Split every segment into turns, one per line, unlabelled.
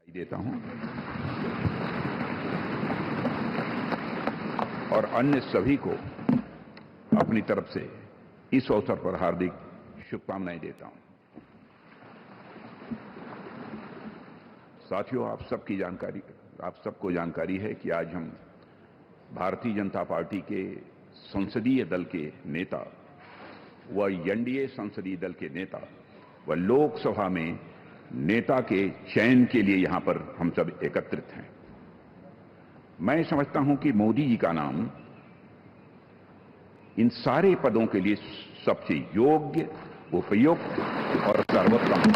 देता हूं और अन्य सभी को अपनी तरफ से इस अवसर पर हार्दिक शुभकामनाएं देता हूं। साथियों, आप सबको जानकारी है कि आज हम भारतीय जनता पार्टी के संसदीय दल के नेता व एनडीए संसदीय दल के नेता व लोकसभा में नेता के चयन के लिए यहां पर हम सब एकत्रित हैं। मैं समझता हूं कि मोदी जी का नाम इन सारे पदों के लिए सबसे योग्य, उपयुक्त और सर्वोत्तम है।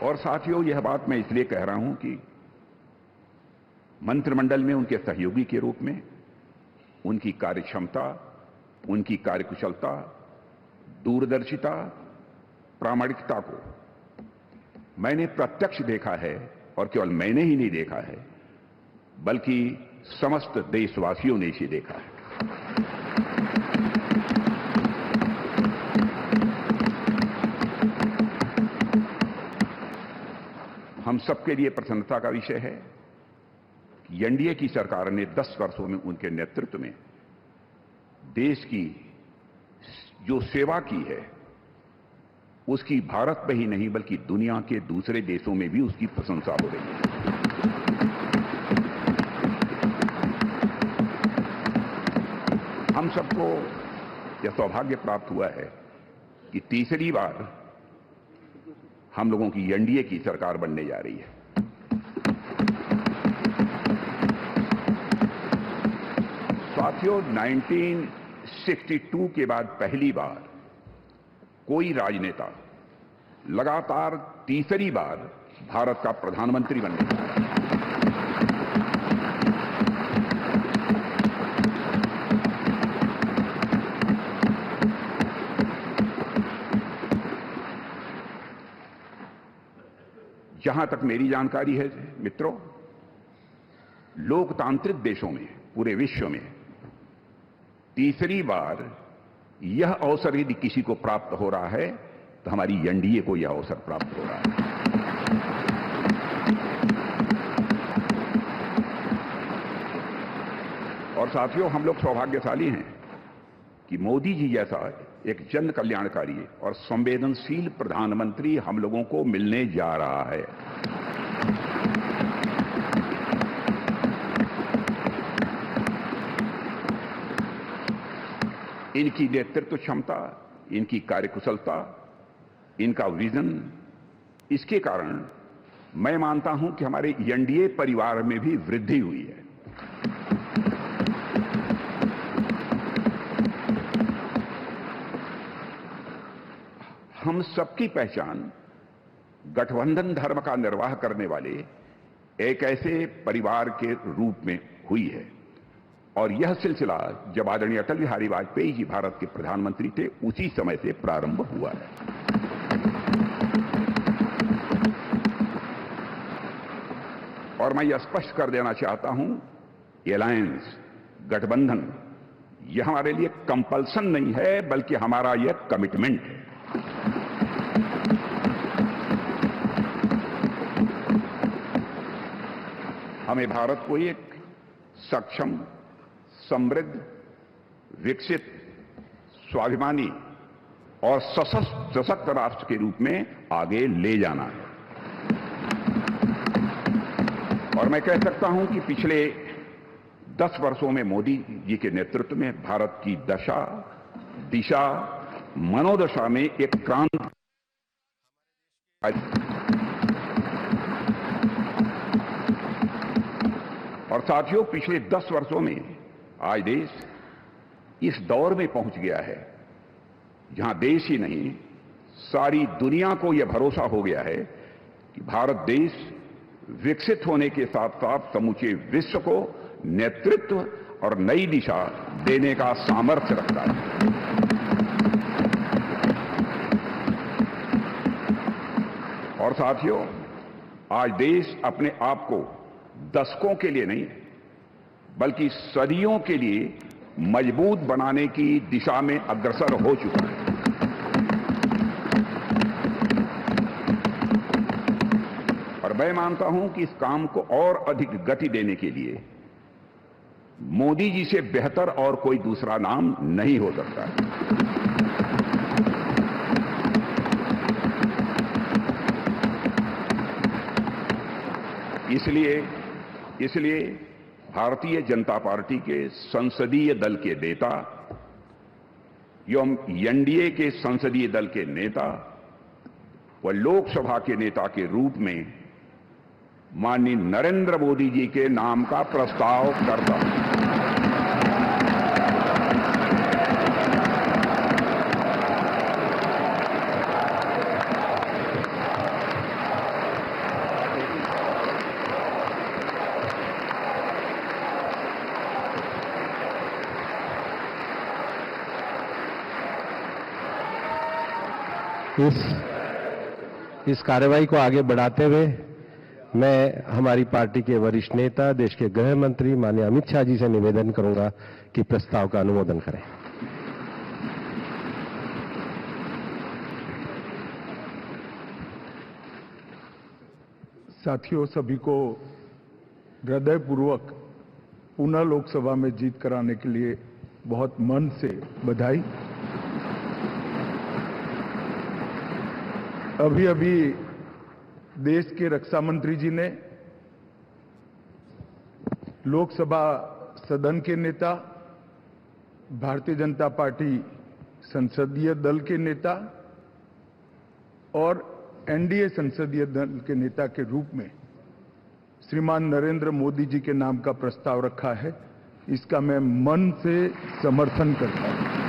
और साथियों, यह बात मैं इसलिए कह रहा हूं कि मंत्रिमंडल में उनके सहयोगी के रूप में उनकी कार्यक्षमता, उनकी कार्यकुशलता, दूरदर्शिता, प्रामाणिकता को मैंने प्रत्यक्ष देखा है और केवल मैंने ही नहीं देखा है बल्कि समस्त देशवासियों ने इसे देखा है। हम सबके लिए प्रसन्नता का विषय है कि एनडीए की सरकार ने 10 वर्षों में उनके नेतृत्व में देश की जो सेवा की है उसकी भारत में ही नहीं बल्कि दुनिया के दूसरे देशों में भी उसकी प्रशंसा हो रही है। हम सबको यह सौभाग्य प्राप्त हुआ है कि तीसरी बार हम लोगों की एनडीए की सरकार बनने जा रही है। साथियों, 1962 के बाद पहली बार कोई राजनेता लगातार तीसरी बार भारत का प्रधानमंत्री बनने जा रहा है। जहां तक मेरी जानकारी है मित्रों, लोकतांत्रिक देशों में पूरे विश्व में तीसरी बार यह अवसर यदि किसी को प्राप्त हो रहा है तो हमारी एनडीए को यह अवसर प्राप्त हो रहा है। और साथियों, हम लोग सौभाग्यशाली हैं कि मोदी जी जैसा एक जन कल्याणकारी और संवेदनशील प्रधानमंत्री हम लोगों को मिलने जा रहा है। इनकी नेतृत्व क्षमता, इनकी कार्यकुशलता, इनका विजन, इसके कारण मैं मानता हूं कि हमारे एनडीए परिवार में भी वृद्धि हुई है। हम सबकी पहचान गठबंधन धर्म का निर्वाह करने वाले एक ऐसे परिवार के रूप में हुई है और यह सिलसिला जब आदरणीय अटल बिहारी वाजपेयी जी भारत के प्रधानमंत्री थे उसी समय से प्रारंभ हुआ है। और मैं यह स्पष्ट कर देना चाहता हूं, एलायंस, गठबंधन, यह हमारे लिए कंपल्सन नहीं है बल्कि हमारा यह कमिटमेंट है। हमें भारत को एक सक्षम, समृद्ध, विकसित, स्वाभिमानी और सशक्त राष्ट्र के रूप में आगे ले जाना है। और मैं कह सकता हूं कि पिछले 10 वर्षों में मोदी जी के नेतृत्व में भारत की दशा, दिशा, मनोदशा में एक क्रांति। और साथियों, पिछले 10 वर्षों में आज देश इस दौर में पहुंच गया है जहां देश ही नहीं सारी दुनिया को यह भरोसा हो गया है कि भारत देश विकसित होने के साथ साथ समूचे विश्व को नेतृत्व और नई दिशा देने का सामर्थ्य रखता है। और साथियों, आज देश अपने आप को दशकों के लिए नहीं बल्कि सदियों के लिए मजबूत बनाने की दिशा में अग्रसर हो चुका है। और मैं मानता हूं कि इस काम को और अधिक गति देने के लिए मोदी जी से बेहतर और कोई दूसरा नाम नहीं हो सकता है। इसलिए भारतीय जनता पार्टी के संसदीय दल के नेता एवं एनडीए के संसदीय दल के नेता व लोकसभा के नेता के रूप में माननीय नरेंद्र मोदी जी के नाम का प्रस्ताव करता हूं।
इस कार्यवाही को आगे बढ़ाते हुए मैं हमारी पार्टी के वरिष्ठ नेता देश के गृह मंत्री माननीय अमित शाह जी से निवेदन करूंगा कि प्रस्ताव का अनुमोदन करें।
साथियों, सभी को हृदयपूर्वक पुनः लोकसभा में जीत कराने के लिए बहुत मन से बधाई। अभी देश के रक्षा मंत्री जी ने लोकसभा सदन के नेता, भारतीय जनता पार्टी संसदीय दल के नेता और एनडीए संसदीय दल के नेता के रूप में श्रीमान नरेंद्र मोदी जी के नाम का प्रस्ताव रखा है। इसका मैं मन से समर्थन करता हूं।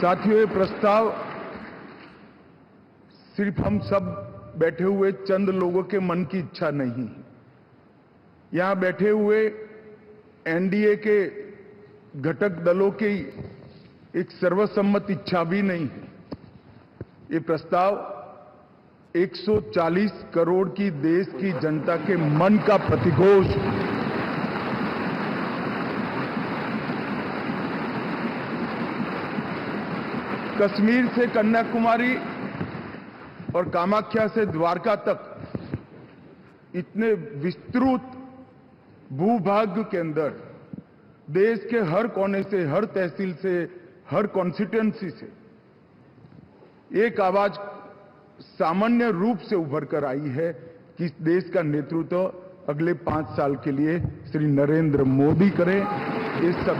साथियों, ये प्रस्ताव सिर्फ हम सब बैठे हुए चंद लोगों के मन की इच्छा नहीं है। यहां बैठे हुए एनडीए के घटक दलों की एक सर्वसम्मत इच्छा भी नहीं है। ये प्रस्ताव 140 करोड़ की देश की जनता के मन का प्रतिघोष है। कश्मीर से कन्याकुमारी और कामाख्या से द्वारका तक इतने विस्तृत भूभाग के अंदर देश के हर कोने से, हर तहसील से, हर कॉन्स्टिट्यूएंसी से एक आवाज सामान्य रूप से उभर कर आई है कि इस देश का नेतृत्व अगले 5 साल के लिए श्री नरेंद्र मोदी करें। ये सब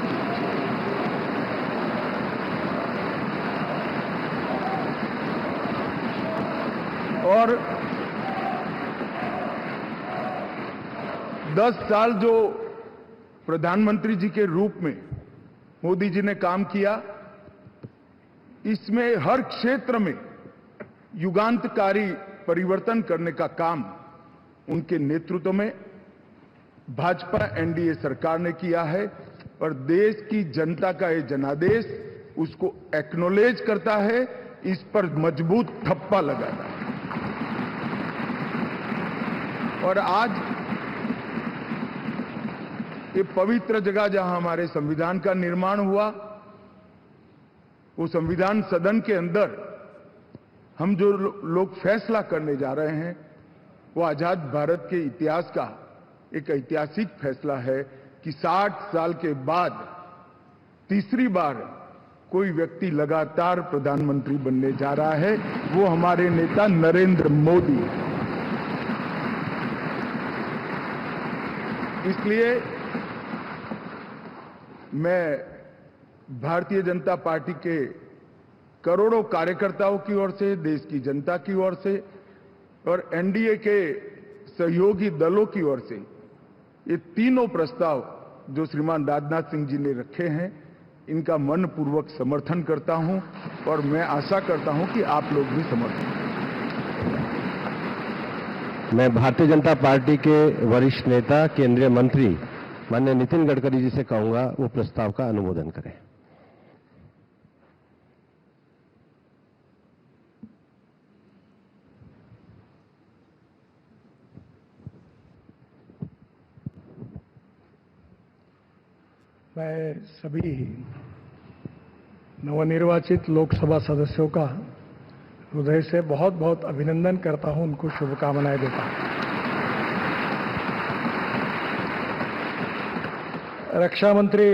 और 10 साल जो प्रधानमंत्री जी के रूप में मोदी जी ने काम किया, इसमें हर क्षेत्र में युगांतकारी परिवर्तन करने का काम उनके नेतृत्व में भाजपा एनडीए सरकार ने किया है और देश की जनता का ये जनादेश उसको एक्नॉलेज करता है, इस पर मजबूत ठप्पा लगाता है। और आज ये पवित्र जगह जहां हमारे संविधान का निर्माण हुआ, वो संविधान सदन के अंदर हम जो लोग फैसला करने जा रहे हैं वो आजाद भारत के इतिहास का एक ऐतिहासिक फैसला है कि 60 साल के बाद तीसरी बार कोई व्यक्ति लगातार प्रधानमंत्री बनने जा रहा है, वो हमारे नेता नरेंद्र मोदी है। इसलिए मैं भारतीय जनता पार्टी के करोड़ों कार्यकर्ताओं की ओर से, देश की जनता की ओर से और एनडीए के सहयोगी दलों की ओर से ये तीनों प्रस्ताव जो श्रीमान राजनाथ सिंह जी ने रखे हैं, इनका मनपूर्वक समर्थन करता हूं और मैं आशा करता हूं कि आप लोग भी समर्थन करें।
मैं भारतीय जनता पार्टी के वरिष्ठ नेता केंद्रीय मंत्री माननीय नितिन गडकरी जी से कहूंगा वो प्रस्ताव का अनुमोदन करें।
मैं सभी नवनिर्वाचित लोकसभा सदस्यों का हृदय से बहुत बहुत अभिनंदन करता हूं, उनको शुभकामनाएं देता हूं। रक्षा मंत्री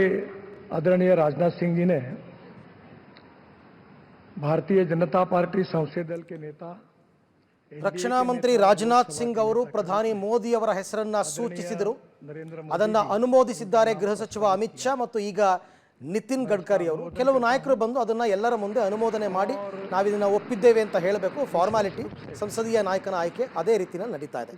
आदरणीय राजनाथ सिंह जी ने भारतीय जनता पार्टी संसदीय दल के नेता
ರಕ್ಷಣಾ ಮಂತ್ರಿ ರಾಜನಾಥ್ ಸಿಂಗ್ ಅವರು ಪ್ರಧಾನಿ ಮೋದಿ ಅವರ ಹೆಸರನ್ನ ಸೂಚಿಸಿದರು. ಅದನ್ನ ಅನುಮೋದಿಸಿದ್ದಾರೆ ಗೃಹ ಸಚಿವ ಅಮಿತ್ ಶಾ ಮತ್ತು ಈಗ ನಿತಿನ್ ಗಡ್ಕರಿ ಅವರು. ಕೆಲವು ನಾಯಕರು ಬಂದು ಅದನ್ನ ಎಲ್ಲರ ಮುಂದೆ ಅನುಮೋದನೆ ಮಾಡಿ ನಾವಿದನ್ನ ಒಪ್ಪಿದ್ದೇವೆ ಅಂತ ಹೇಳಬೇಕು. ಫಾರ್ಮಾಲಿಟಿ, ಸಂಸದೀಯ ನಾಯಕನ ಆಯ್ಕೆ ಅದೇ ರೀತಿಯಲ್ಲಿ ನಡೀತಾ ಇದೆ.